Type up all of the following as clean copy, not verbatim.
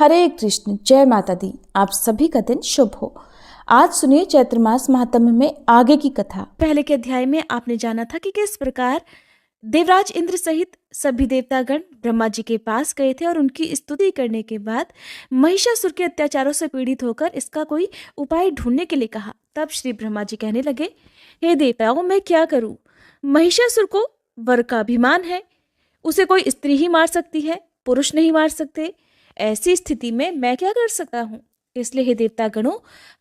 हरे कृष्ण, जय माता दी। आप सभी का दिन शुभ हो। आज सुनिए चैत्र मास महात्म्य में आगे की कथा। पहले के अध्याय में आपने जाना था कि किस प्रकार देवराज इंद्र सहित सभी देवतागण ब्रह्मा जी के पास गए थे और उनकी स्तुति करने के बाद महिषासुर के अत्याचारों से पीड़ित होकर इसका कोई उपाय ढूंढने के लिए कहा। तब श्री ब्रह्मा जी कहने लगे, हे देवताओं, मैं क्या करूं? महिषासुर को वर का अभिमान है, उसे कोई स्त्री ही मार सकती है, पुरुष नहीं मार सकते। ऐसी स्थिति में मैं क्या कर सकता हूँ? इसलिए हे देवतागणों,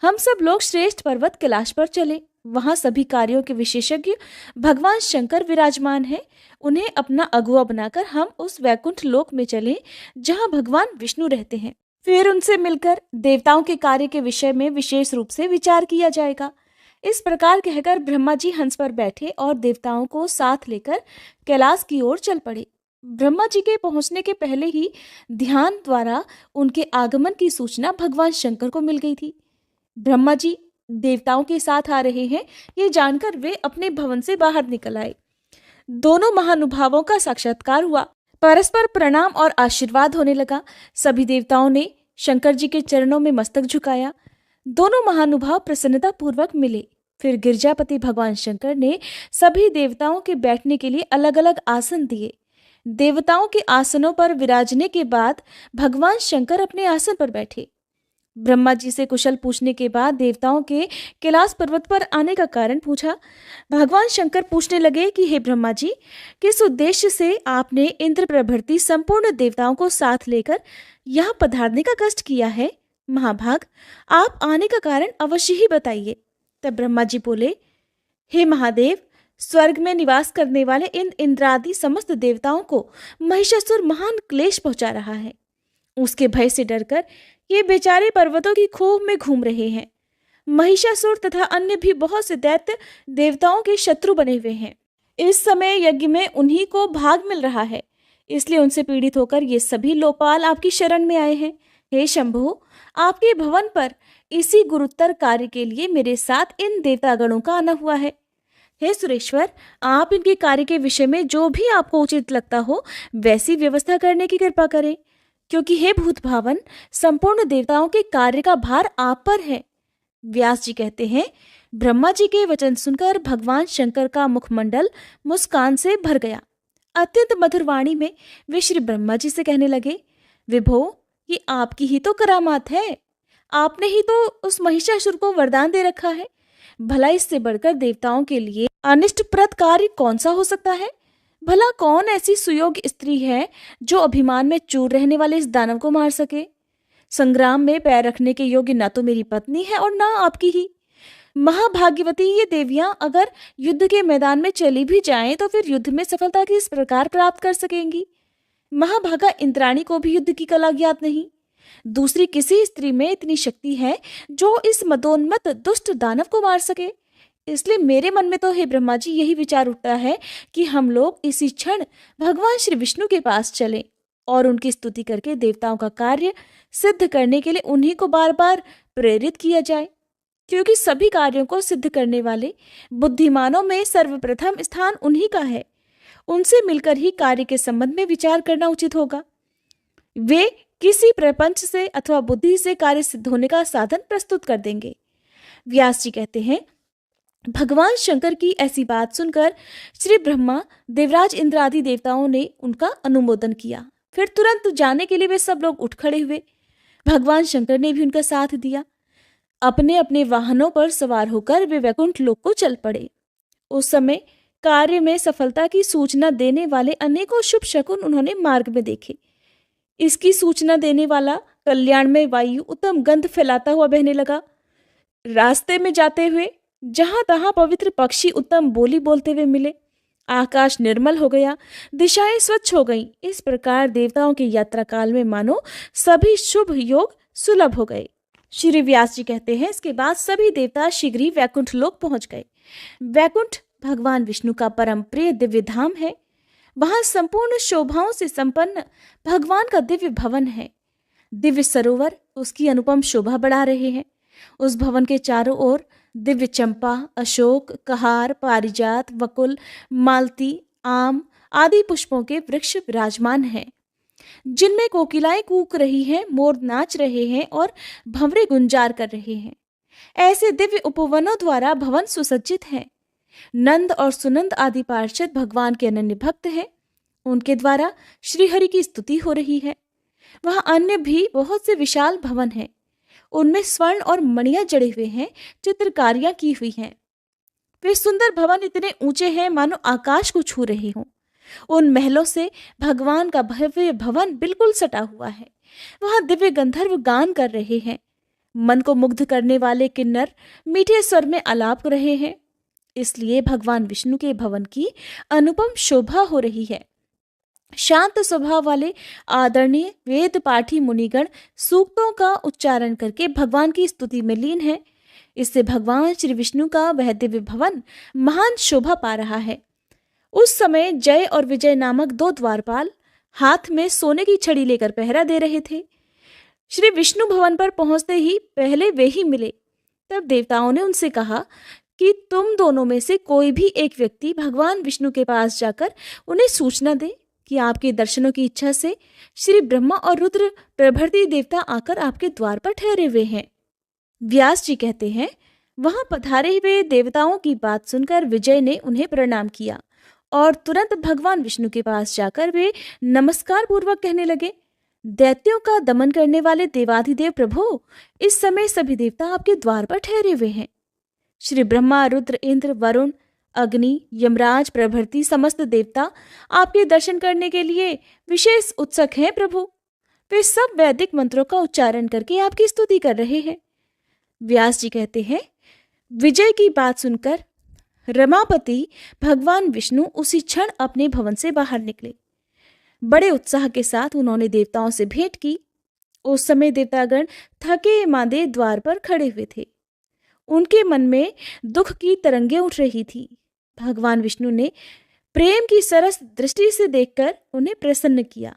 हम सब लोग श्रेष्ठ पर्वत कैलाश पर चले। वहां सभी कार्यों के विशेषज्ञ भगवान शंकर विराजमान हैं। उन्हें अपना अगुआ बनाकर हम उस वैकुंठ लोक में चले जहां भगवान विष्णु रहते हैं। फिर उनसे मिलकर देवताओं के कार्य के विषय में विशेष रूप से विचार किया जाएगा। इस प्रकार कहकर ब्रह्मा जी हंस पर बैठे और देवताओं को साथ लेकर कैलाश की ओर चल पड़े। ब्रह्मा जी के पहुंचने के पहले ही ध्यान द्वारा उनके आगमन की सूचना भगवान शंकर को मिल गई थी। ब्रह्मा जी देवताओं के साथ आ रहे हैं, ये जानकर वे अपने भवन से बाहर निकल आए। दोनों महानुभावों का साक्षात्कार हुआ, परस्पर प्रणाम और आशीर्वाद होने लगा। सभी देवताओं ने शंकर जी के चरणों में मस्तक झुकाया। दोनों महानुभाव प्रसन्नता पूर्वक मिले। फिर गिरजापति भगवान शंकर ने सभी देवताओं के बैठने के लिए अलग अलग आसन दिए। देवताओं के आसनों पर विराजने के बाद भगवान शंकर अपने आसन पर बैठे। ब्रह्मा जी से कुशल पूछने के बाद देवताओं के कैलाश पर्वत पर आने का कारण पूछा। भगवान शंकर पूछने लगे कि हे ब्रह्मा जी, किस उद्देश्य से आपने इंद्र प्रभृति संपूर्ण देवताओं को साथ लेकर यहाँ पधारने का कष्ट किया है? महाभाग, आप आने का कारण अवश्य ही बताइए। तब ब्रह्मा जी बोले, हे महादेव, स्वर्ग में निवास करने वाले इन इंद्रादि समस्त देवताओं को महिषासुर महान क्लेश पहुंचा रहा है। उसके भय से डरकर ये बेचारे पर्वतों की खोह में घूम रहे हैं। महिषासुर तथा अन्य भी बहुत से दैत्य देवताओं के शत्रु बने हुए हैं। इस समय यज्ञ में उन्हीं को भाग मिल रहा है, इसलिए उनसे पीड़ित होकर ये सभी लोपाल आपकी शरण में आए हैं। हे शंभु, आपके भवन पर इसी गुरुतर कार्य के लिए मेरे साथ इन देवतागणों का आना हुआ है। हे सुरेश्वर, आप इनके कार्य के विषय में जो भी आपको उचित लगता हो वैसी व्यवस्था करने की कृपा करें, क्योंकि हे भूत भावन, संपूर्ण देवताओं के कार्य का भार आप पर है। व्यास जी कहते हैं, ब्रह्मा जी के वचन सुनकर भगवान शंकर का मुखमंडल मुस्कान से भर गया। अत्यंत मधुर वाणी में वे श्री ब्रह्मा जी से कहने लगे, विभो, ये आपकी ही तो करामात है। आपने ही तो उस महिषासुर को वरदान दे रखा है। भला इससे बढ़कर देवताओं के लिए अनिष्टप्रद कार्य कौन सा हो सकता है? भला कौन ऐसी सुयोग्य स्त्री है जो अभिमान में चूर रहने वाले इस दानव को मार सके? संग्राम में पैर रखने के योग्य ना तो मेरी पत्नी है और ना आपकी ही। महाभाग्यवती ये देवियां अगर युद्ध के मैदान में चली भी जाएं तो फिर युद्ध में सफलता किस प्रकार प्राप्त कर सकेंगी? महाभागा इंद्राणी को भी युद्ध की कला ज्ञात नहीं। दूसरी किसी स्त्री में इतनी शक्ति है जो इस मदोन्मत्त दुष्ट दानव को मार सके। इसलिए मेरे मन में तो हे ब्रह्मा जी यही विचार उठता है कि हम लोग इसी क्षण भगवान श्री विष्णु के पास चलें और उनकी स्तुति करके देवताओं का कार्य सिद्ध करने के लिए उन्हीं को बार बार प्रेरित किया जाए, क्योंकि सभी कार्यों को सिद्ध करने वाले बुद्धिमानों में सर्वप्रथम स्थान उन्हीं का है। उनसे मिलकर ही कार्य के संबंध में विचार करना उचित होगा। वे किसी प्रपंच से अथवा बुद्धि से कार्य सिद्ध होने का साधन प्रस्तुत कर देंगे। व्यास जी कहते हैं, भगवान शंकर की ऐसी बात सुनकर श्री ब्रह्मा, देवराज इंद्र आदि देवताओं ने उनका अनुमोदन किया। फिर तुरंत जाने के लिए वे सब लोग उठ खड़े हुए। भगवान शंकर ने भी उनका साथ दिया। अपने अपने वाहनों पर सवार होकर वे वैकुंठ लोक को चल पड़े। उस समय कार्य में सफलता की सूचना देने वाले अनेकों शुभ शकुन उन्होंने मार्ग में देखे। इसकी सूचना देने वाला कल्याणमय वायु उत्तम गंध फैलाता हुआ बहने लगा। रास्ते में जाते हुए जहां तहां पवित्र पक्षी उत्तम बोली बोलते हुए मिले। आकाश निर्मल हो गया, दिशाएं स्वच्छ हो गईं। इस प्रकार देवताओं की यात्रा काल में मानो सभी शुभ योग सुलभ हो गए। श्री व्यास जी कहते हैं, इसके बाद सभी देवता शीघ्र ही वैकुंठ लोक पहुंच गए। वैकुंठ भगवान विष्णु का परम प्रिय दिव्य धाम है। वहां संपूर्ण शोभाओं से संपन्न भगवान का दिव्य भवन है। दिव्य सरोवर उसकी अनुपम शोभा बढ़ा रहे हैं। उस भवन के चारों ओर दिव्य चंपा, अशोक, कहार, पारिजात, वकुल, मालती, आम आदि पुष्पों के वृक्ष विराजमान हैं। जिनमें कोकिलाएं कूक रही हैं, मोर नाच रहे हैं और भंवरे गुंजार कर रहे हैं। ऐसे दिव्य उपवनों द्वारा भवन सुसज्जित है। नंद और सुनंद आदि पार्षद भगवान के अनन्य भक्त हैं। उनके द्वारा श्रीहरि की स्तुति हो रही है। वहां अन्य भी बहुत से विशाल भवन हैं। उनमें स्वर्ण और मणियां जड़े हुए हैं, चित्रकारियां की हुई हैं। वे सुंदर भवन इतने ऊंचे हैं मानो आकाश को छू रहे हों। उन महलों से भगवान का भव्य भवन बिल्कुल सटा हुआ है। वहां दिव्य गंधर्व गान कर रहे हैं। मन को मुग्ध करने वाले किन्नर मीठे स्वर में आलाप कर रहे हैं। इसलिए भगवान विष्णु के भवन की अनुपम शोभा हो रही है। शांत स्वभाव वाले आदरणीय वेद पाठी मुनिगण सूक्तों का उच्चारण करके भगवान की स्तुति में लीन है। इससे भगवान श्री विष्णु का वह दिव्य भवन महान शोभा पा रहा है। उस समय जय और विजय नामक दो द्वारपाल हाथ में सोने की छड़ी लेकर पहरा दे रहे थे। श्री विष्णु भवन पर पहुंचते ही पहले वे ही मिले। तब देवताओं ने उनसे कहा कि तुम दोनों में से कोई भी एक व्यक्ति भगवान विष्णु के पास जाकर उन्हें सूचना दे कि आपके दर्शनों की इच्छा से श्री ब्रह्मा और रुद्र प्रभृति देवता आकर आपके द्वार पर ठहरे हुए हैं। व्यास जी कहते हैं, वहां पधारे हुए देवताओं की बात सुनकर विजय ने उन्हें प्रणाम किया और तुरंत भगवान विष्णु के पास जाकर वे नमस्कार पूर्वक कहने लगे, दैत्यों का दमन करने वाले देवाधिदेव प्रभु, इस समय सभी देवता आपके द्वार पर ठहरे हुए हैं। श्री ब्रह्मा, रुद्र, इंद्र, वरुण, अग्नि, यमराज प्रभृति समस्त देवता आपके दर्शन करने के लिए विशेष उत्सुक हैं प्रभु। वे सब वैदिक मंत्रों का उच्चारण करके आपकी स्तुति कर रहे हैं। व्यास जी कहते हैं, विजय की बात सुनकर रमापति भगवान विष्णु उसी क्षण अपने भवन से बाहर निकले। बड़े उत्साह के साथ उन्होंने देवताओं से भेंट की। उस समय देवतागण थके मांदे द्वार पर खड़े हुए थे। उनके मन में दुख की तरंगें उठ रही थी। भगवान विष्णु ने प्रेम की सरस दृष्टि से देखकर उन्हें प्रसन्न किया।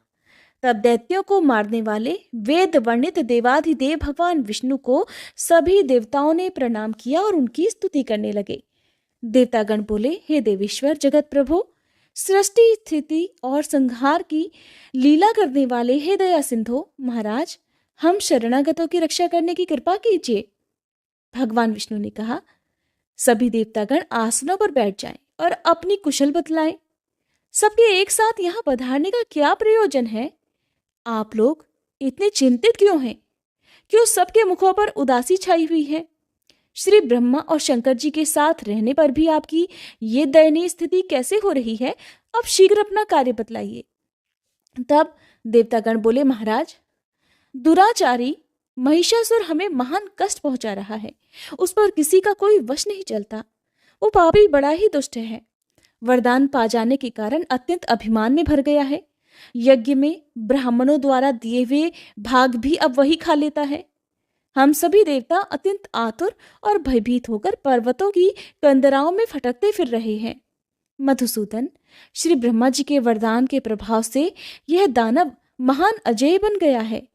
तब दैत्यों को मारने वाले वेद वर्णित देवाधिदेव भगवान विष्णु को सभी देवताओं ने प्रणाम किया और उनकी स्तुति करने लगे। देवतागण बोले, हे देवेश्वर जगत प्रभु, सृष्टि स्थिति और संहार की लीला करने वाले हे दया सिंधु महाराज, हम शरणागतों की रक्षा करने की कृपा कीजिए। भगवान विष्णु ने कहा, सभी देवतागण आसनों पर बैठ जाएं और अपनी कुशल बतलाएं। सबके एक साथ यहाँ पधारने का क्या प्रयोजन है? आप लोग इतने चिंतित क्यों हैं? क्यों सबके मुखों पर उदासी छाई हुई है? श्री ब्रह्मा और शंकर जी के साथ रहने पर भी आपकी ये दयनीय स्थिति कैसे हो रही है? अब शीघ्र अपना कार्य बतलाइए। तब देवतागण बोले, महाराज, दुराचारी महिषासुर हमें महान कष्ट पहुंचा रहा है। उस पर किसी का कोई वश नहीं चलता। वो पापी बड़ा ही दुष्ट है। वरदान पा जाने के कारण अत्यंत अभिमान में भर गया है। यज्ञ में ब्राह्मणों द्वारा दिए हुए भाग भी अब वही खा लेता है। हम सभी देवता अत्यंत आतुर और भयभीत होकर पर्वतों की कंदराओं में फटकते फिर रहे हैं। मधुसूदन, श्री ब्रह्मा जी के वरदान के प्रभाव से यह दानव महान अजेय बन गया है।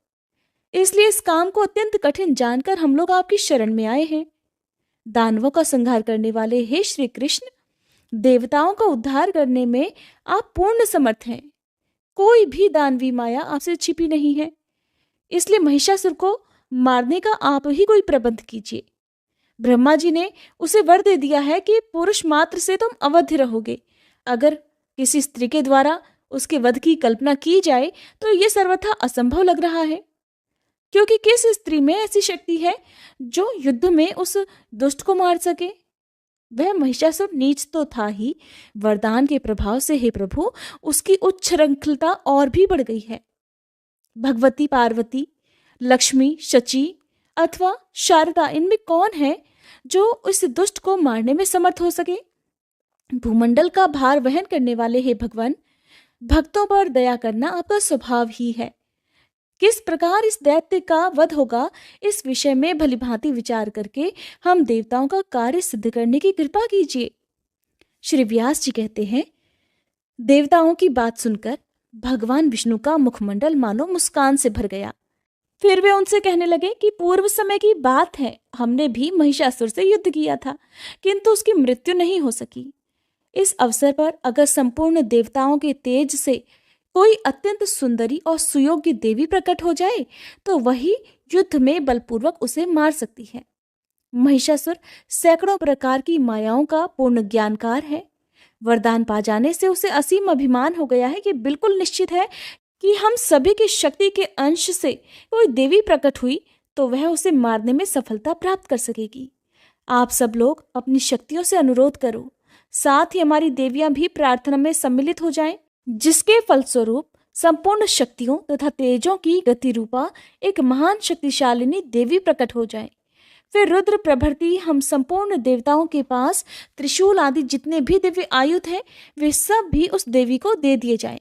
इसलिए इस काम को अत्यंत कठिन जानकर हम लोग आपकी शरण में आए हैं। दानवों का संहार करने वाले हे श्री कृष्ण, देवताओं का उद्धार करने में आप पूर्ण समर्थ हैं। कोई भी दानवी माया आपसे छिपी नहीं है। इसलिए महिषासुर को मारने का आप ही कोई प्रबंध कीजिए। ब्रह्मा जी ने उसे वर दे दिया है कि पुरुष मात्र से तुम अवध्य रहोगे। अगर किसी स्त्री के द्वारा उसके वध की कल्पना की जाए तो यह सर्वथा असंभव लग रहा है, क्योंकि किस स्त्री में ऐसी शक्ति है जो युद्ध में उस दुष्ट को मार सके? वह महिषासुर नीच तो था ही, वरदान के प्रभाव से हे प्रभु उसकी उच्छृंखलता और भी बढ़ गई है। भगवती पार्वती, लक्ष्मी, शची अथवा शारदा, इनमें कौन है जो इस दुष्ट को मारने में समर्थ हो सके? भूमंडल का भार वहन करने वाले हे भगवान, भक्तों पर दया करना आपका स्वभाव ही है। किस प्रकार इस दैत्य का वध होगा, इस विषय में भलीभांति विचार करके हम देवताओं का कार्य सिद्ध करने की कृपा कीजिए। श्री व्यास जी कहते हैं, देवताओं की बात सुनकर भगवान विष्णु का मुखमंडल मानो मुस्कान से भर गया। फिर वे उनसे कहने लगे कि पूर्व समय की बात है, हमने भी महिषासुर से युद्ध किया था, किंतु उसकी मृत्यु नहीं हो सकी। इस अवसर पर अगर संपूर्ण देवताओं के तेज से कोई अत्यंत सुंदरी और सुयोग्य देवी प्रकट हो जाए तो वही युद्ध में बलपूर्वक उसे मार सकती है। महिषासुर सैकड़ों प्रकार की मायाओं का पूर्ण ज्ञानकार है। वरदान पा जाने से उसे असीम अभिमान हो गया है कि बिल्कुल निश्चित है कि हम सभी की शक्ति के अंश से कोई देवी प्रकट हुई तो वह उसे मारने में सफलता प्राप्त कर सकेगी। आप सब लोग अपनी शक्तियों से अनुरोध करो, साथ ही हमारी देवियां भी प्रार्थना में सम्मिलित हो जाएं, जिसके फलस्वरूप संपूर्ण शक्तियों तथा तेजों की गति रूपा एक महान शक्तिशालिनी देवी प्रकट हो जाए। फिर रुद्र प्रभृति हम संपूर्ण देवताओं के पास त्रिशूल आदि जितने भी दिव्य आयुध हैं वे सब भी उस देवी को दे दिए जाएं।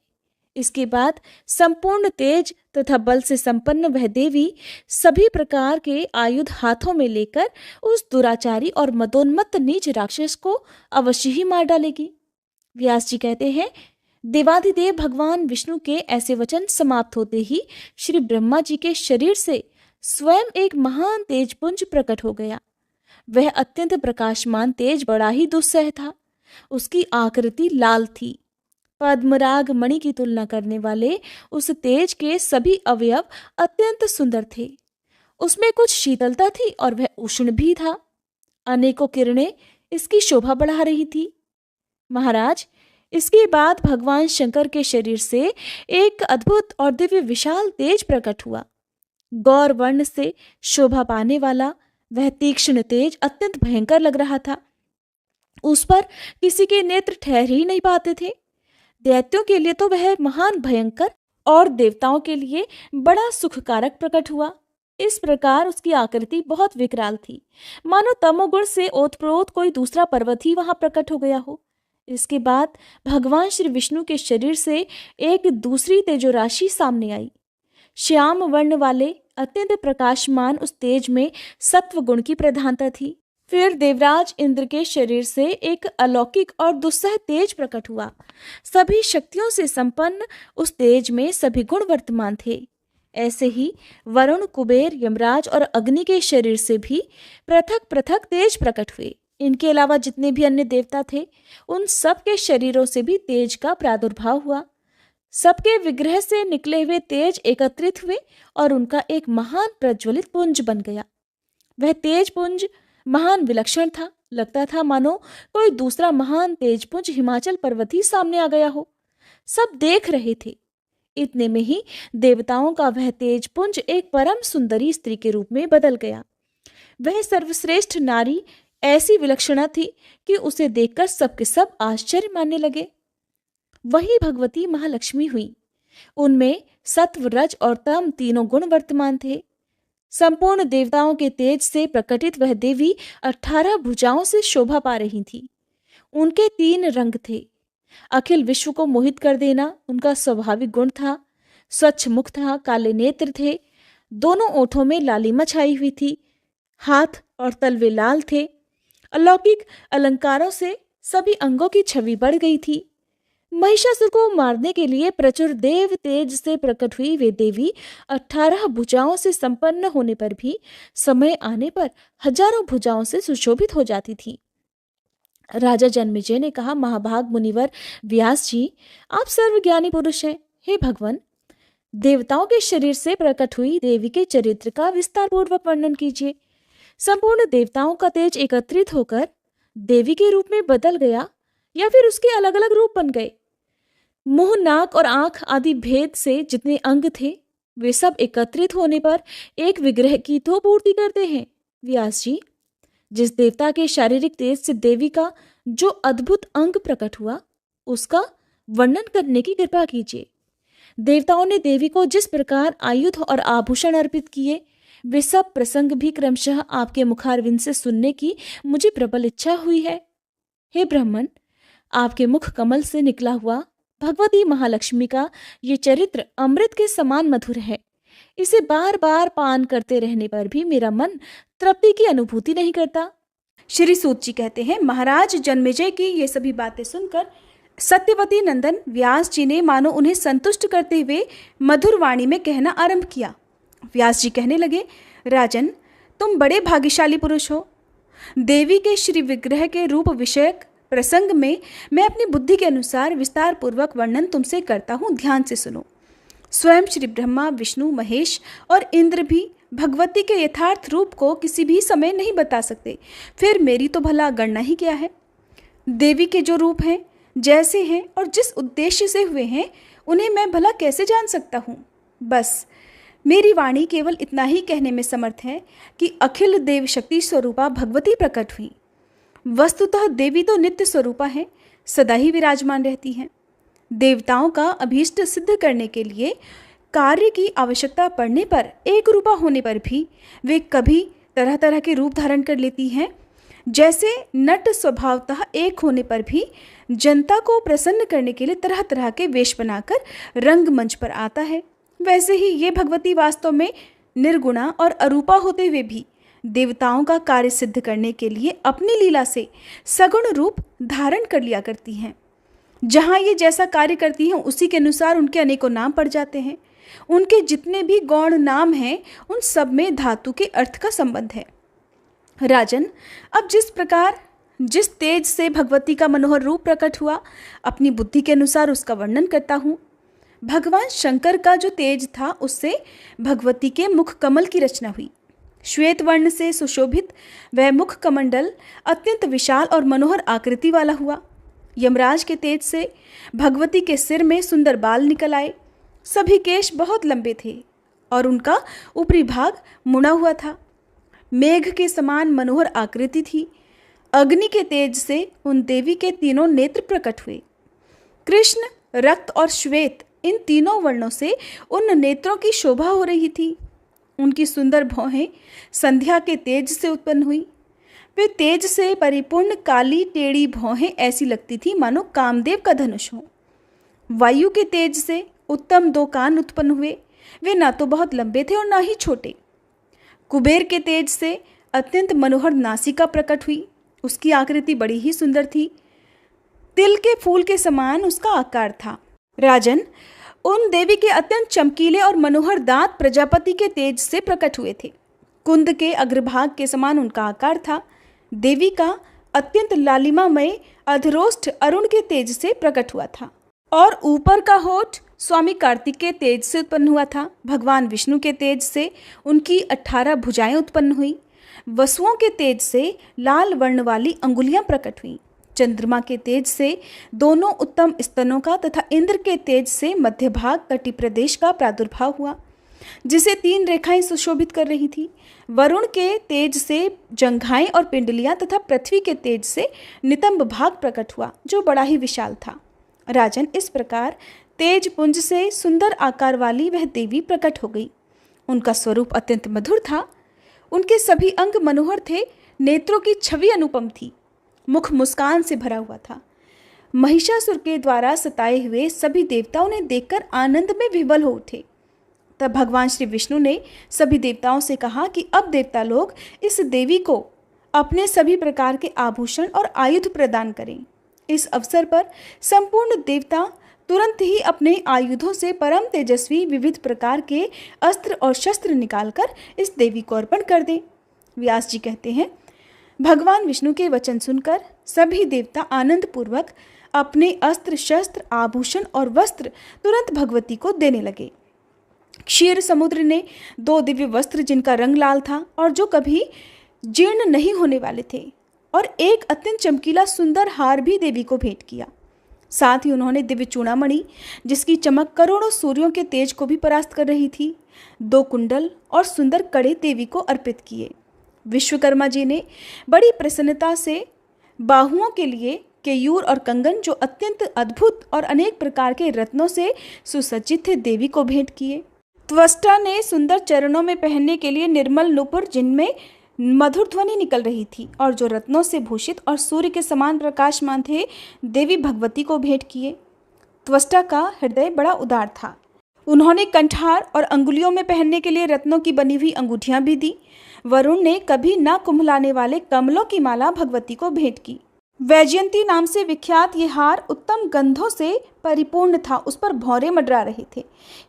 इसके बाद संपूर्ण तेज तथा बल से संपन्न वह देवी सभी प्रकार के आयुध हाथों में लेकर उस दुराचारी और मदोन्मत्त नीच राक्षस को अवश्य ही मार डालेगी। व्यास जी कहते हैं, देवाधिदेव भगवान विष्णु के ऐसे वचन समाप्त होते ही श्री ब्रह्मा जी के शरीर से स्वयं एक महान तेजपुंज प्रकट हो गया। वह अत्यंत प्रकाशमान तेज बड़ा ही दुस्सह था। उसकी आकृति लाल थी। पद्मराग मणि की तुलना करने वाले उस तेज के सभी अवयव अत्यंत सुंदर थे। उसमें कुछ शीतलता थी और वह उष्ण भी था। अनेकों किरणें इसकी शोभा बढ़ा रही थी। महाराज, इसके बाद भगवान शंकर के शरीर से एक अद्भुत और दिव्य विशाल तेज प्रकट हुआ। गौर वर्ण से शोभा पाने वाला वह तीक्ष्ण तेज अत्यंत भयंकर लग रहा था। उस पर किसी के नेत्र ठहर ही नहीं पाते थे। दैत्यों के लिए तो वह महान भयंकर और देवताओं के लिए बड़ा सुखकारक प्रकट हुआ। इस प्रकार उसकी आकृति बहुत विकराल थी, मानो तमोगुण से ओतप्रोत कोई दूसरा पर्वत ही वहां प्रकट हो गया हो। इसके बाद भगवान श्री विष्णु के शरीर से एक दूसरी तेजोराशि सामने आई। श्याम वर्ण वाले अत्यंत प्रकाशमान उस तेज में सत्व गुण की प्रधानता थी। फिर देवराज इंद्र के शरीर से एक अलौकिक और दुस्सह तेज प्रकट हुआ। सभी शक्तियों से संपन्न उस तेज में सभी गुण वर्तमान थे। ऐसे ही वरुण, कुबेर, यमराज और अग्नि के शरीर से भी पृथक पृथक तेज प्रकट हुए। इनके अलावा जितने भी अन्य देवता थे उन सब के शरीरों से भी तेज का प्रादुर्भाव हुआ। सबके विग्रह से निकले हुए तेज एकत्रित हुए और उनका एक महान प्रज्वलित पुंज बन गया। वह तेज पुंज महान विलक्षण था। लगता था मानो कोई दूसरा महान तेजपुंज हिमाचल पर्वत ही सामने आ गया हो। सब देख रहे थे। इतने में ही देवताओं का वह तेजपुंज एक परम सुंदरी स्त्री के रूप में बदल गया। वह सर्वश्रेष्ठ नारी ऐसी विलक्षणा थी कि उसे देखकर सबके सब आश्चर्य मानने लगे। वही भगवती महालक्ष्मी हुई। उनमें सत्व, रज और तम तीनों गुण वर्तमान थे। संपूर्ण देवताओं के तेज से प्रकटित वह देवी 18 भुजाओं से शोभा पा रही थी। उनके 3 रंग थे। अखिल विश्व को मोहित कर देना उनका स्वाभाविक गुण था। स्वच्छ मुख था, काले नेत्र थे, दोनों ओठों में लालिमा छाई हुई थी, हाथ और तलवे लाल थे। अलौकिक अलंकारों से सभी अंगों की छवि बढ़ गई थी। महिषासुर को मारने के लिए प्रचुर देव तेज से प्रकट हुई वे देवी 18 भुजाओं से संपन्न होने पर भी समय आने पर हजारों भुजाओं से सुशोभित हो जाती थी। राजा जन्मेजय ने कहा, महाभाग मुनिवर व्यास जी, आप सर्वज्ञानी पुरुष हैं। हे भगवान, देवताओं के शरीर से प्रकट हुई देवी के चरित्र का विस्तार पूर्वक वर्णन कीजिए। संपूर्ण देवताओं का तेज एकत्रित होकर देवी के रूप में बदल गया या फिर उसके अलग अलग रूप बन गए। मुंह, नाक और आंख आदि भेद से जितने अंग थे वे सब एकत्रित होने पर एक विग्रह की तो पूर्ति करते हैं। व्यास जी, जिस देवता के शारीरिक तेज से देवी का जो अद्भुत अंग प्रकट हुआ उसका वर्णन करने की कृपा कीजिए। देवताओं ने देवी को जिस प्रकार आयुध और आभूषण अर्पित किए वे सब प्रसंग भी क्रमशः आपके मुखारविंद से सुनने की मुझे प्रबल इच्छा हुई है। हे ब्राह्मण, आपके मुख कमल से निकला हुआ भगवती महालक्ष्मी का ये चरित्र अमृत के समान मधुर है। इसे बार बार पान करते रहने पर भी मेरा मन तृप्ति की अनुभूति नहीं करता। श्री सूत जी कहते हैं, महाराज जन्मेजय की ये सभी बातें सुनकर सत्यवती नंदन व्यास जी ने मानो उन्हें संतुष्ट करते हुए मधुर वाणी में कहना आरंभ किया। व्यास जी कहने लगे, राजन, तुम बड़े भाग्यशाली पुरुष हो। देवी के श्री विग्रह के रूप विषयक प्रसंग में मैं अपनी बुद्धि के अनुसार विस्तार पूर्वक वर्णन तुमसे करता हूँ, ध्यान से सुनो। स्वयं श्री ब्रह्मा, विष्णु, महेश और इंद्र भी भगवती के यथार्थ रूप को किसी भी समय नहीं बता सकते, फिर मेरी तो भला गणना ही क्या है। देवी के जो रूप हैं, जैसे हैं और जिस उद्देश्य से हुए हैं, उन्हें मैं भला कैसे जान सकता हूँ। बस मेरी वाणी केवल इतना ही कहने में समर्थ है कि अखिल देव शक्ति स्वरूपा भगवती प्रकट हुई। वस्तुतः देवी तो नित्य स्वरूपा है, सदा ही विराजमान रहती हैं। देवताओं का अभीष्ट सिद्ध करने के लिए कार्य की आवश्यकता पड़ने पर, एक रूपा होने पर भी वे कभी तरह तरह के रूप धारण कर लेती हैं। जैसे नट स्वभावतः एक होने पर भी जनता को प्रसन्न करने के लिए तरह तरह के वेश बनाकर रंगमंच पर आता है, वैसे ही ये भगवती वास्तव में निर्गुणा और अरूपा होते हुए भी देवताओं का कार्य सिद्ध करने के लिए अपनी लीला से सगुण रूप धारण कर लिया करती हैं। जहाँ ये जैसा कार्य करती हैं, उसी के अनुसार उनके अनेकों नाम पड़ जाते हैं। उनके जितने भी गौण नाम हैं, उन सब में धातु के अर्थ का संबंध है। राजन, अब जिस प्रकार जिस तेज से भगवती का मनोहर रूप प्रकट हुआ, अपनी बुद्धि के अनुसार उसका वर्णन करता हूँ। भगवान शंकर का जो तेज था, उससे भगवती के मुख कमल की रचना हुई। श्वेत वर्ण से सुशोभित वह मुख कमंडल अत्यंत विशाल और मनोहर आकृति वाला हुआ। यमराज के तेज से भगवती के सिर में सुंदर बाल निकल आए। सभी केश बहुत लंबे थे और उनका ऊपरी भाग मुड़ा हुआ था। मेघ के समान मनोहर आकृति थी। अग्नि के तेज से उन देवी के तीनों नेत्र प्रकट हुए। कृष्ण, रक्त और श्वेत, इन तीनों वर्णों से उन नेत्रों की शोभा हो रही थी। उनकी सुंदर भौहें संध्या के तेज से उत्पन्न हुई। वे तेज से परिपूर्ण काली टेढ़ी भौहें ऐसी लगती थी मानो कामदेव का धनुष हो। वायु के तेज से उत्तम 2 कान उत्पन्न हुए। वे ना तो बहुत लंबे थे और ना ही छोटे। कुबेर के तेज से अत्यंत मनोहर नासिका प्रकट हुई। उसकी आकृति बड़ी ही सुंदर थी। तिल के फूल के समान उसका आकार था। राजन, उन देवी के अत्यंत चमकीले और मनोहर दांत प्रजापति के तेज से प्रकट हुए थे। कुंद के अग्रभाग के समान उनका आकार था। देवी का अत्यंत लालिमामय अधरोष्ठ अरुण के तेज से प्रकट हुआ था और ऊपर का होठ स्वामी कार्तिक के तेज से उत्पन्न हुआ था। भगवान विष्णु के तेज से उनकी 18 भुजाएं उत्पन्न हुई। वसुओं के तेज से लाल वर्ण वाली अंगुलियां प्रकट हुई। चंद्रमा के तेज से दोनों उत्तम स्तनों का तथा इंद्र के तेज से मध्य भाग तटी प्रदेश का प्रादुर्भाव हुआ, जिसे 3 रेखाएं सुशोभित कर रही थी। वरुण के तेज से जंघाएं और पिंडलियां तथा पृथ्वी के तेज से नितंब भाग प्रकट हुआ, जो बड़ा ही विशाल था। राजन, इस प्रकार तेज पुंज से सुंदर आकार वाली वह देवी प्रकट हो गई। उनका स्वरूप अत्यंत मधुर था। उनके सभी अंग मनोहर थे। नेत्रों की छवि अनुपम थी। मुख मुस्कान से भरा हुआ था। महिषासुर के द्वारा सताए हुए सभी देवता उन्हें देखकर आनंद में विह्वल हो उठे। तब भगवान श्री विष्णु ने सभी देवताओं से कहा कि अब देवता लोग इस देवी को अपने सभी प्रकार के आभूषण और आयुध प्रदान करें। इस अवसर पर संपूर्ण देवता तुरंत ही अपने आयुधों से परम तेजस्वी विविध प्रकार के अस्त्र और शस्त्र निकालकर इस देवी को अर्पण कर दें। व्यास जी कहते हैं, भगवान विष्णु के वचन सुनकर सभी देवता आनंद पूर्वक अपने अस्त्र शस्त्र आभूषण और वस्त्र तुरंत भगवती को देने लगे। क्षीर समुद्र ने 2 दिव्य वस्त्र जिनका रंग लाल था और जो कभी जीर्ण नहीं होने वाले थे, और एक अत्यंत चमकीला सुंदर हार भी देवी को भेंट किया। साथ ही उन्होंने दिव्य चूड़ामणि, जिसकी चमक करोड़ों सूर्यों के तेज को भी परास्त कर रही थी, 2 कुंडल और सुंदर कड़े देवी को अर्पित किए। विश्वकर्मा जी ने बड़ी प्रसन्नता से बाहुओं के लिए केयूर और कंगन, जो अत्यंत अद्भुत और अनेक प्रकार के रत्नों से सुसज्जित थे, देवी को भेंट किए। त्वष्टा ने सुंदर चरणों में पहनने के लिए निर्मल नुपुर, जिनमें मधुर ध्वनि निकल रही थी और जो रत्नों से भूषित और सूर्य के समान प्रकाशमान थे, देवी भगवती को भेंट किए। त्वष्टा का हृदय बड़ा उदार था। उन्होंने कंठार और अंगुलियों में पहनने के लिए रत्नों की बनी हुई अंगूठियां भी दी। वरुण ने कभी न कुम्भलाने वाले कमलों की माला भगवती को भेंट की। वैजयंती नाम से विख्यात ये हार उत्तम गंधों से परिपूर्ण था। उस पर भौरे मंडरा रहे थे।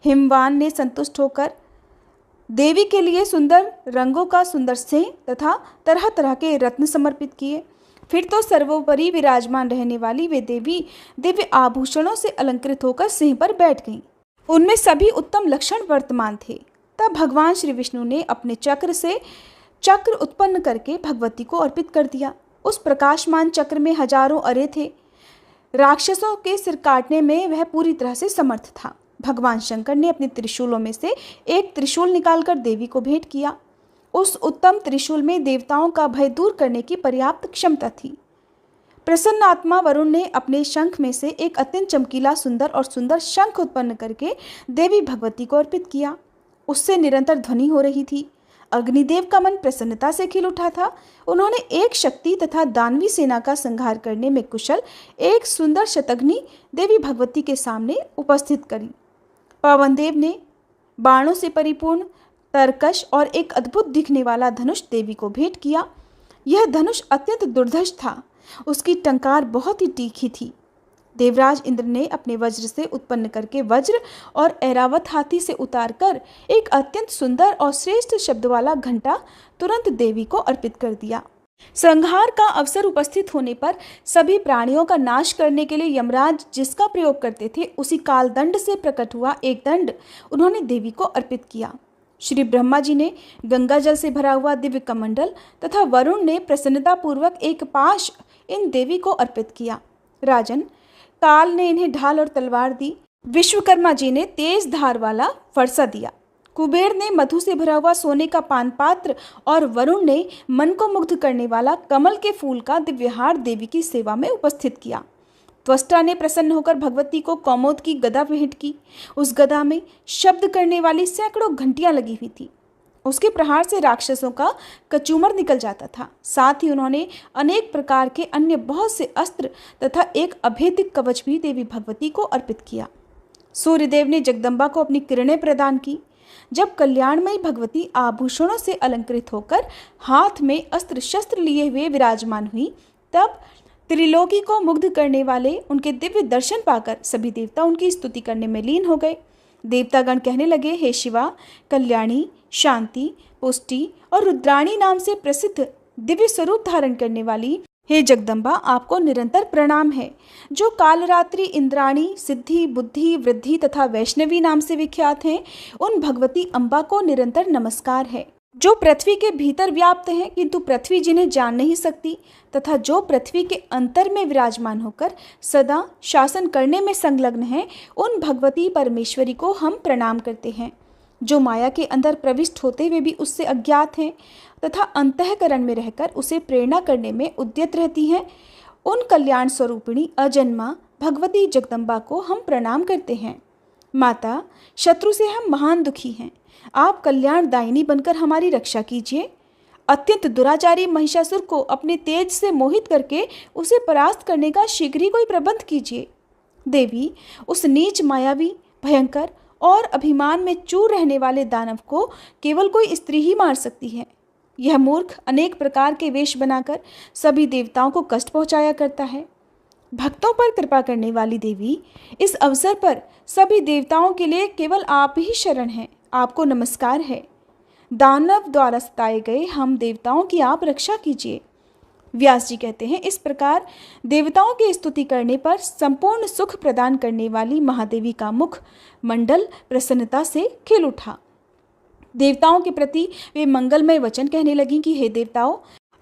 हिमवान ने संतुष्ट होकर देवी के लिए सुंदर रंगों का सुंदर सिंह तथा तरह तरह के रत्न समर्पित किए। फिर तो सर्वोपरि विराजमान रहने वाली वे देवी दिव्य आभूषणों से अलंकृत होकर सिंह पर बैठ गईं। उनमें सभी उत्तम लक्षण वर्तमान थे। तब भगवान श्री विष्णु ने अपने चक्र से चक्र उत्पन्न करके भगवती को अर्पित कर दिया। उस प्रकाशमान चक्र में हजारों अरे थे। राक्षसों के सिर काटने में वह पूरी तरह से समर्थ था। भगवान शंकर ने अपने त्रिशूलों में से एक त्रिशूल निकालकर देवी को भेंट किया। उस उत्तम त्रिशूल में देवताओं का भय दूर करने की पर्याप्त क्षमता थी। प्रसन्न आत्मा वरुण ने अपने शंख में से एक अत्यंत चमकीला सुंदर शंख उत्पन्न करके देवी भगवती को अर्पित किया। उससे निरंतर ध्वनि हो रही थी। अग्निदेव का मन प्रसन्नता से खिल उठा था। उन्होंने एक शक्ति तथा दानवी सेना का संहार करने में कुशल एक सुंदर शतघ्नी देवी भगवती के सामने उपस्थित करी। पवनदेव ने बाणों से परिपूर्ण तरकश और एक अद्भुत दिखने वाला धनुष देवी को भेंट किया। यह धनुष अत्यंत दुर्धर्ष था। उसकी टंकार बहुत ही तीखी थी। देवराज इंद्र ने अपने वज्र से उत्पन्न करके वज्र और ऐरावत हाथी से उतारकर एक अत्यंत सुंदर और श्रेष्ठ शब्द वाला घंटा तुरंत देवी को अर्पित कर दिया। संहार का अवसर उपस्थित होने पर सभी प्राणियों का नाश करने के लिए यमराज जिसका प्रयोग करते थे, उसी काल दंड से प्रकट हुआ एक दंड उन्होंने देवी को अर्पित किया। श्री ब्रह्मा जी ने गंगा जल से भरा हुआ दिव्य कमंडल तथा वरुण ने प्रसन्नता पूर्वक एक पाश इन देवी को अर्पित किया। राजन, काल ने इन्हें ढाल और तलवार दी। विश्वकर्मा जी ने तेज धार वाला फरसा दिया। कुबेर ने मधु से भरा हुआ सोने का पान पात्र और वरुण ने मन को मुग्ध करने वाला कमल के फूल का दिव्यहार देवी की सेवा में उपस्थित किया। त्वष्टा ने प्रसन्न होकर भगवती को कौमोद की गदा भेंट की। उस गदा में शब्द करने वाली सैकड़ों घंटियां लगी हुई थी। उसके प्रहार से राक्षसों का कचूमर निकल जाता था। साथ ही उन्होंने अनेक प्रकार के अन्य बहुत से अस्त्र तथा एक अभेद्य कवच भी देवी भगवती को अर्पित किया। सूर्यदेव ने जगदम्बा को अपनी किरणें प्रदान की। जब कल्याणमयी भगवती आभूषणों से अलंकृत होकर हाथ में अस्त्र शस्त्र लिए हुए विराजमान हुई, तब त्रिलोकी को मुग्ध करने वाले उनके दिव्य दर्शन पाकर सभी देवता उनकी स्तुति करने में लीन हो गए। देवतागण कहने लगे, हे शिवा, कल्याणी, शांति, पुष्टि और रुद्राणी नाम से प्रसिद्ध दिव्य स्वरूप धारण करने वाली हे जगदम्बा, आपको निरंतर प्रणाम है। जो कालरात्रि, इंद्राणी, सिद्धि, बुद्धि, वृद्धि तथा वैष्णवी नाम से विख्यात हैं, उन भगवती अम्बा को निरंतर नमस्कार है। जो पृथ्वी के भीतर व्याप्त हैं, किंतु पृथ्वी जिन्हें जान नहीं सकती, तथा जो पृथ्वी के अंतर में विराजमान होकर सदा शासन करने में संलग्न हैं, उन भगवती परमेश्वरी को हम प्रणाम करते हैं। जो माया के अंदर प्रविष्ट होते हुए भी उससे अज्ञात हैं तथा अंतःकरण में रहकर उसे प्रेरणा करने में उद्यत रहती हैं, उन कल्याण स्वरूपिणी अजन्मा भगवती जगदम्बा को हम प्रणाम करते हैं। माता, शत्रु से हम महान दुखी हैं। आप कल्याणदायिनी बनकर हमारी रक्षा कीजिए। अत्यंत दुराचारी महिषासुर को अपने तेज से मोहित करके उसे परास्त करने का शीघ्र ही कोई प्रबंध कीजिए। देवी, उस नीच, मायावी, भयंकर और अभिमान में चूर रहने वाले दानव को केवल कोई स्त्री ही मार सकती है। यह मूर्ख अनेक प्रकार के वेश बनाकर सभी देवताओं को कष्ट पहुंचाया करता है। भक्तों पर कृपा करने वाली देवी, इस अवसर पर सभी देवताओं के लिए केवल आप ही शरण हैं। आपको नमस्कार है। दानव द्वारा सताए गए हम देवताओं की आप रक्षा कीजिए। व्यास जी कहते हैं, इस प्रकार देवताओं की स्तुति करने पर संपूर्ण सुख प्रदान करने वाली महादेवी का मुख मंडल प्रसन्नता से खिल उठा। देवताओं के प्रति वे मंगलमय वचन कहने लगी कि हे देवताओं,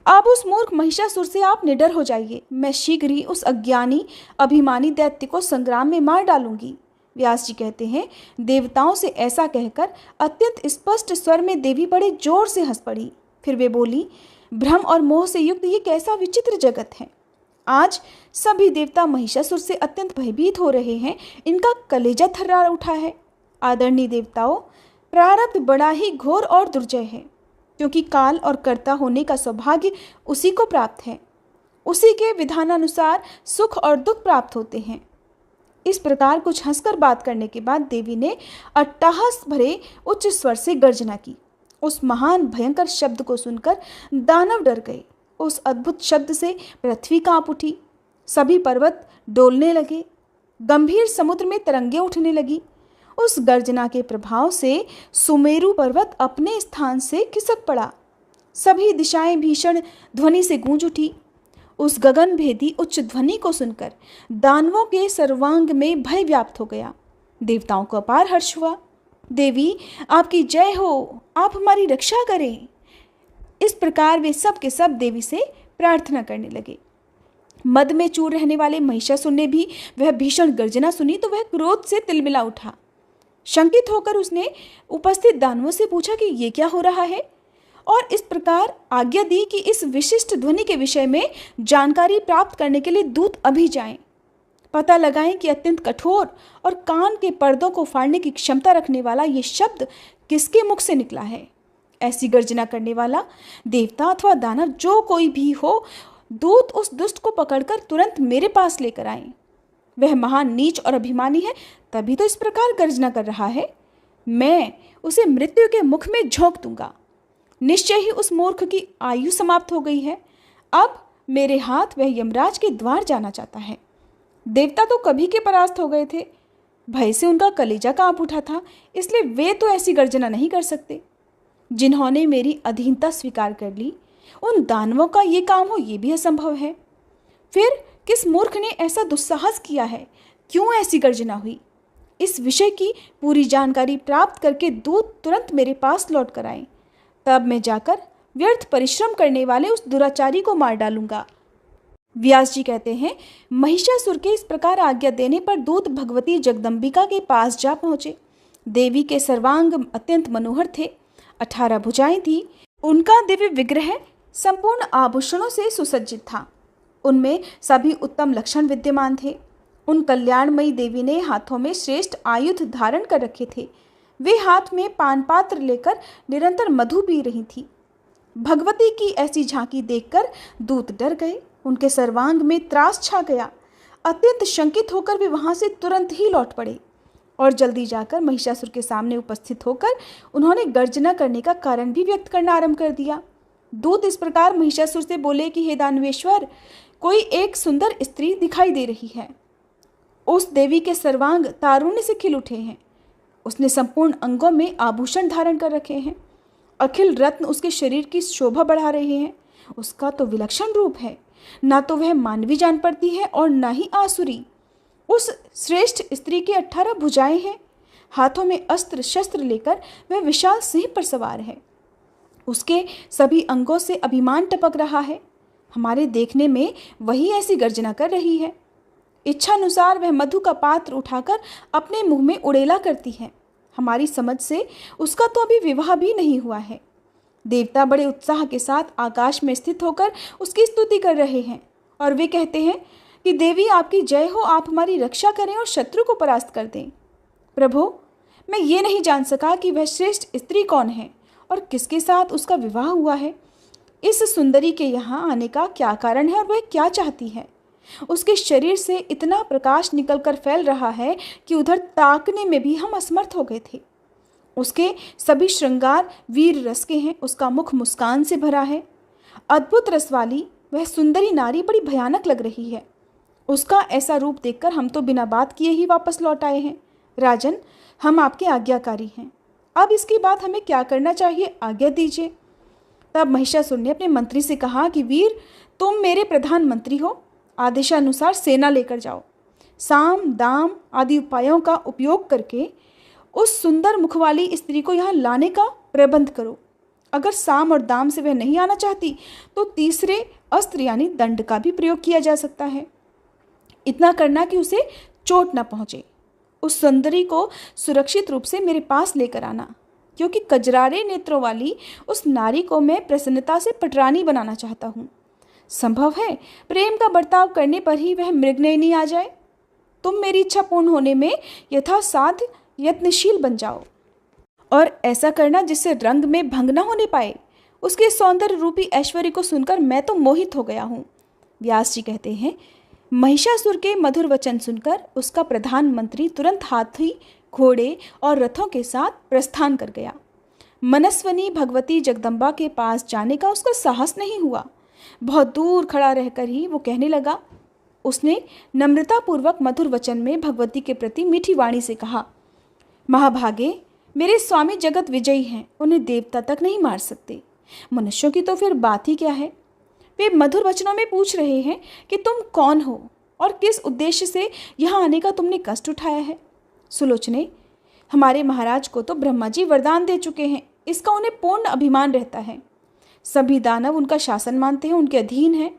अब उस मूर्ख महिषासुर से आप निडर हो जाइए। मैं शीघ्र ही उस अज्ञानी अभिमानी दैत्य को संग्राम में मार डालूंगी। व्यास जी कहते हैं, देवताओं से ऐसा कहकर अत्यंत स्पष्ट स्वर में देवी बड़े जोर से हंस पड़ी। फिर वे बोली, भ्रम और मोह से युक्त ये कैसा विचित्र जगत है। आज सभी देवता महिषासुर से अत्यंत भयभीत हो रहे हैं। इनका कलेजा थर्रा उठा है। आदरणीय देवताओं, प्रारब्ध बड़ा ही घोर और दुर्जय है, क्योंकि काल और कर्ता होने का सौभाग्य उसी को प्राप्त है। उसी के विधानानुसार सुख और दुख प्राप्त होते हैं। इस प्रकार कुछ हंसकर बात करने के बाद देवी ने अट्टहास भरे उच्च स्वर से गर्जना की। उस महान भयंकर शब्द को सुनकर दानव डर गए। उस अद्भुत शब्द से पृथ्वी कांप उठी। सभी पर्वत डोलने लगे। गंभीर समुद्र में तरंगे उठने लगी। उस गर्जना के प्रभाव से सुमेरु पर्वत अपने स्थान से खिसक पड़ा। सभी दिशाएं भीषण ध्वनि से गूंज उठी। उस गगन भेदी उच्च ध्वनि को सुनकर दानवों के सर्वांग में भय व्याप्त हो गया। देवताओं को अपार हर्ष हुआ। देवी आपकी जय हो, आप हमारी रक्षा करें। इस प्रकार वे सब के सब देवी से प्रार्थना करने लगे। मद में चूर रहने वाले महिषासुर ने भी वह भीषण गर्जना सुनी तो वह क्रोध से तिलमिला उठा। शंकित होकर उसने उपस्थित दानवों से पूछा कि ये क्या हो रहा है, और इस प्रकार आज्ञा दी कि इस विशिष्ट ध्वनि के विषय में जानकारी प्राप्त करने के लिए दूत अभी जाएं, पता लगाएं कि अत्यंत कठोर और कान के पर्दों को फाड़ने की क्षमता रखने वाला ये शब्द किसके मुख से निकला है। ऐसी गर्जना करने वाला देवता अथवा दानव जो कोई भी हो, दूत उस दुष्ट को पकड़कर तुरंत मेरे पास लेकर आए। वह महान नीच और अभिमानी है, तभी तो इस प्रकार गर्जना कर रहा है। मैं उसे मृत्यु के मुख में झोंक दूंगा। निश्चय ही उस मूर्ख की आयु समाप्त हो गई है। अब मेरे हाथ वह यमराज के द्वार जाना चाहता है। देवता तो कभी के परास्त हो गए थे। भय से उनका कलेजा कांप उठा था, इसलिए वे तो ऐसी गर्जना नहीं कर सकते। जिन्होंने मेरी अधीनता स्वीकार कर ली, उन दानवों का ये काम हो ये भी असंभव है। फिर किस मूर्ख ने ऐसा दुस्साहस किया है? क्यों ऐसी गर्जना हुई? इस विषय की पूरी जानकारी प्राप्त करके दूत तुरंत मेरे पास लौट कर आए। तब मैं जाकर व्यर्थ परिश्रम करने वाले उस दुराचारी को मार डालूंगा। व्यास जी कहते हैं, महिषासुर के इस प्रकार आज्ञा देने पर दूत भगवती जगदम्बिका के पास जा पहुंचे। देवी के सर्वांग अत्यंत मनोहर थे। 18 भुजाएं थी। उनका दिव्य विग्रह संपूर्ण आभूषणों से सुसज्जित था। उनमें सभी उत्तम लक्षण विद्यमान थे। उन कल्याणमयी देवी ने हाथों में श्रेष्ठ आयुध धारण कर रखे थे। वे हाथ में पान पात्र लेकर निरंतर मधु पी रही थी। भगवती की ऐसी झांकी देखकर दूत डर गए। उनके सर्वांग में त्रास छा गया। अत्यंत शंकित होकर वे वहां से तुरंत ही लौट पड़े और जल्दी जाकर महिषासुर के सामने उपस्थित होकर उन्होंने गर्जना करने का कारण भी व्यक्त करना आरंभ कर दिया। दूत इस प्रकार महिषासुर से बोले कि हे दानवेश्वर, कोई एक सुंदर स्त्री दिखाई दे रही है। उस देवी के सर्वांग तारुण्य से खिल उठे हैं। उसने संपूर्ण अंगों में आभूषण धारण कर रखे हैं। अखिल रत्न उसके शरीर की शोभा बढ़ा रहे हैं। उसका तो विलक्षण रूप है। ना तो वह मानवी जान पड़ती है और ना ही आसुरी। उस श्रेष्ठ स्त्री की 18 भुजाएं हैं। हाथों में अस्त्र शस्त्र लेकर वह विशाल सिंह पर सवार है। उसके सभी अंगों से अभिमान टपक रहा है। हमारे देखने में वही ऐसी गर्जना कर रही है। इच्छानुसार वह मधु का पात्र उठाकर अपने मुंह में उड़ेला करती है। हमारी समझ से उसका तो अभी विवाह भी नहीं हुआ है। देवता बड़े उत्साह के साथ आकाश में स्थित होकर उसकी स्तुति कर रहे हैं और वे कहते हैं कि देवी आपकी जय हो, आप हमारी रक्षा करें और शत्रु को परास्त कर दें। प्रभु, मैं ये नहीं जान सका कि वह श्रेष्ठ स्त्री कौन है और किसके साथ उसका विवाह हुआ है। इस सुंदरी के यहाँ आने का क्या कारण है और वह क्या चाहती है। उसके शरीर से इतना प्रकाश निकलकर फैल रहा है कि उधर ताकने में भी हम असमर्थ हो गए थे। उसके सभी श्रृंगार वीर रस के हैं। उसका मुख मुस्कान से भरा है। अद्भुत रस वाली वह सुंदरी नारी बड़ी भयानक लग रही है। उसका ऐसा रूप देखकर हम तो बिना बात किए ही वापस लौट आए हैं। राजन, हम आपके आज्ञाकारी हैं। अब इसके बाद हमें क्या करना चाहिए, आज्ञा दीजिए। तब महिषासुर ने अपने मंत्री से कहा कि वीर, तुम मेरे प्रधानमंत्री हो। आदेशानुसार सेना लेकर जाओ। साम दाम आदि उपायों का उपयोग करके उस सुंदर मुख वाली स्त्री को यहाँ लाने का प्रबंध करो। अगर साम और दाम से वह नहीं आना चाहती तो तीसरे अस्त्र यानी दंड का भी प्रयोग किया जा सकता है। इतना करना कि उसे चोट न पहुँचे। उस सुंदरी को सुरक्षित रूप से मेरे पास लेकर आना, क्योंकि कजरारे नेत्रों वाली उस नारी को मैं प्रसन्नता से पटरानी बनाना चाहता हूँ। संभव है प्रेम का बर्ताव करने पर ही वह मृगनयनी आ जाए। तुम मेरी इच्छा पूर्ण होने में यथासाध्य यत्नशील बन जाओ और ऐसा करना जिससे रंग में भंग न होने पाए। उसके सौंदर्य रूपी ऐश्वर्य को सुनकर मैं तो मोहित हो गया हूँ। व्यास जी कहते हैं, महिषासुर के मधुर वचन सुनकर उसका प्रधानमंत्री तुरंत हाथी, घोड़े और रथों के साथ प्रस्थान कर गया। मनस्वनी भगवती जगदम्बा के पास जाने का उसका साहस नहीं हुआ। बहुत दूर खड़ा रहकर ही वो कहने लगा। उसने नम्रतापूर्वक मधुर वचन में भगवती के प्रति मीठी वाणी से कहा, महाभागे, मेरे स्वामी जगत विजयी हैं। उन्हें देवता तक नहीं मार सकते। मनुष्यों की तो फिर बात ही क्या है। वे मधुर वचनों में पूछ रहे हैं कि तुम कौन हो और किस उद्देश्य से यहाँ आने का तुमने कष्ट उठाया है। सुलोचने, हमारे महाराज को तो ब्रह्मा जी वरदान दे चुके हैं, इसका उन्हें पूर्ण अभिमान रहता है। सभी दानव उनका शासन मानते हैं, उनके अधीन हैं।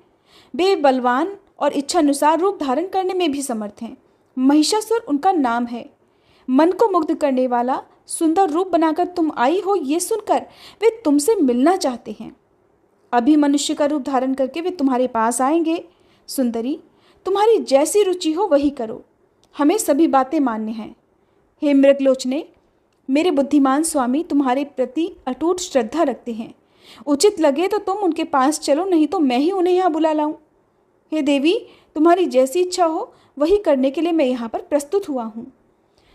वे बलवान और इच्छानुसार रूप धारण करने में भी समर्थ हैं। महिषासुर उनका नाम है। मन को मुग्ध करने वाला सुंदर रूप बनाकर तुम आई हो, ये सुनकर वे तुमसे मिलना चाहते हैं। अभी मनुष्य का रूप धारण करके वे तुम्हारे पास आएंगे। सुंदरी, तुम्हारी जैसी रुचि हो वही करो, हमें सभी बातें मान्य हैं। हे मृगलोचने, मेरे बुद्धिमान स्वामी तुम्हारे प्रति अटूट श्रद्धा रखते हैं। उचित लगे तो तुम उनके पास चलो, नहीं तो मैं ही उन्हें यहाँ बुला लाऊं। हे देवी, तुम्हारी जैसी इच्छा हो वही करने के लिए मैं यहाँ पर प्रस्तुत हुआ हूँ।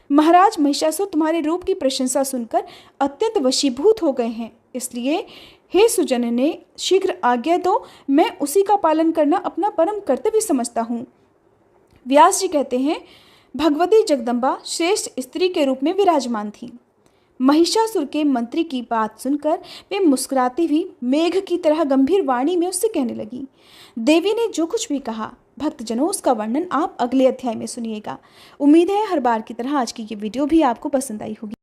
महाराज महिषासुर तुम्हारे रूप की प्रशंसा सुनकर अत्यंत वशीभूत हो गए हैं, इसलिए हे सुजनने, शीघ्र आज्ञा दो, मैं उसी का पालन करना अपना परम कर्तव्य समझता हूँ। व्यास जी कहते हैं, भगवती जगदम्बा श्रेष्ठ स्त्री के रूप में विराजमान थीं। महिषासुर के मंत्री की बात सुनकर वे मुस्कुराती हुई मेघ की तरह गंभीर वाणी में उससे कहने लगी। देवी ने जो कुछ भी कहा, भक्तजनों, उसका वर्णन आप अगले अध्याय में सुनिएगा। उम्मीद है हर बार की तरह आज की ये वीडियो भी आपको पसंद आई होगी।